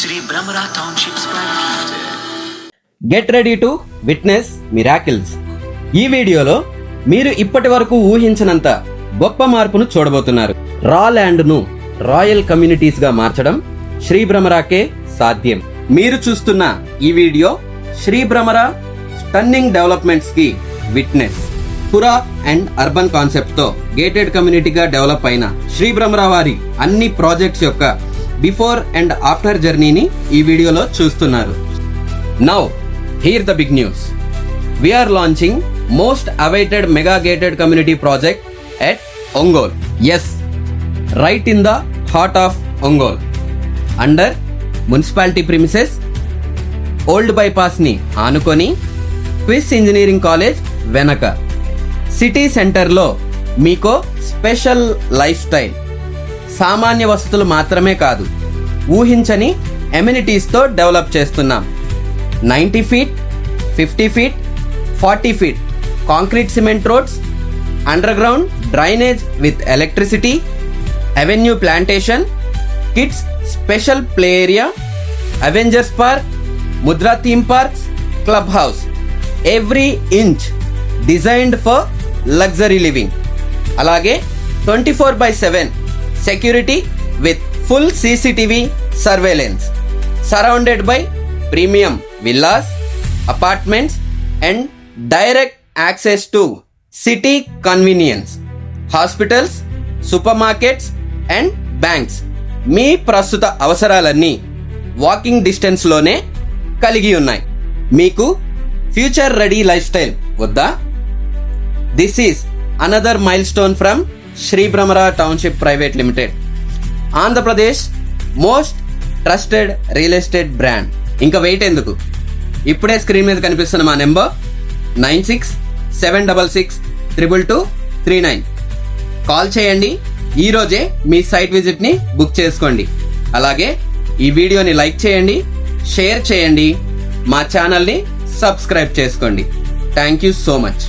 Shri Brahmara Townships Private Limited. Get ready to witness miracles. ఈ వీడియోలో మీరు ఇప్పటి వరకు ఊహించనంత గొప్ప మార్పును చూడబోతున్నారు. రా ల్యాండ్ ను రాయల్ కమ్యూనిటీస్ గా మార్చడం శ్రీ భ్రమరాకే సాధ్యం. మీరు చూస్తున్న ఈ video Shri Bhramara stunning developments కి విట్నెస్. పురా అండ్ అర్బన్ కాన్సెప్ట్ తో గేటెడ్ కమ్యూనిటీగా డెవలప్ అయిన శ్రీ భ్రమరా వారి అన్ని ప్రాజెక్ట్స్ యొక్క బిఫోర్ అండ్ ఆఫ్టర్ జర్నీని ఈ వీడియోలో చూస్తున్నారు. Now here the big news. We are launching most awaited mega gated community project at Ongole. Yes, right in the heart of Ongole. Under municipality premises, old bypass ni aanukoni Swiss Engineering College వెనక city సెంటర్లో మీకో special life style. సామాన్య వసతులు మాత్రమే కాదు, ఊహించని ఎమ్యూనిటీస్తో develop చేస్తున్నాం. 90 feet, 50 feet, 40 feet concrete cement roads, underground drainage with electricity, avenue plantation, kids special play area, Avengers park, Mudra theme parks, clubhouse. Every inch designed for luxury living. అలాగే 24/7 security with full CCTV surveillance. Surrounded by premium villas, apartments and direct access to city convenience, hospitals, supermarkets and banks. మీ ప్రస్తుత అవసరాలన్నీ walking డిస్టెన్స్లోనే కలిగి ఉన్నాయి. మీకు future ready lifestyle వద్దా? This is another mile stone from Shri Bhramara township private limited, Andhra Pradesh most trusted real estate brand. ఇంకా wait ఎందుకు? ఇప్పుడే స్క్రీన్ మీద కనిపిస్తున్న మా నెంబర్ 9676622239 కాల్ చేయండి. ఈరోజే మీ సైట్ విజిట్ని బుక్ చేసుకోండి. అలాగే ఈ వీడియోని లైక్ చేయండి, షేర్ చేయండి, మా ఛానల్ని సబ్స్క్రైబ్ చేసుకోండి. Thank you so much.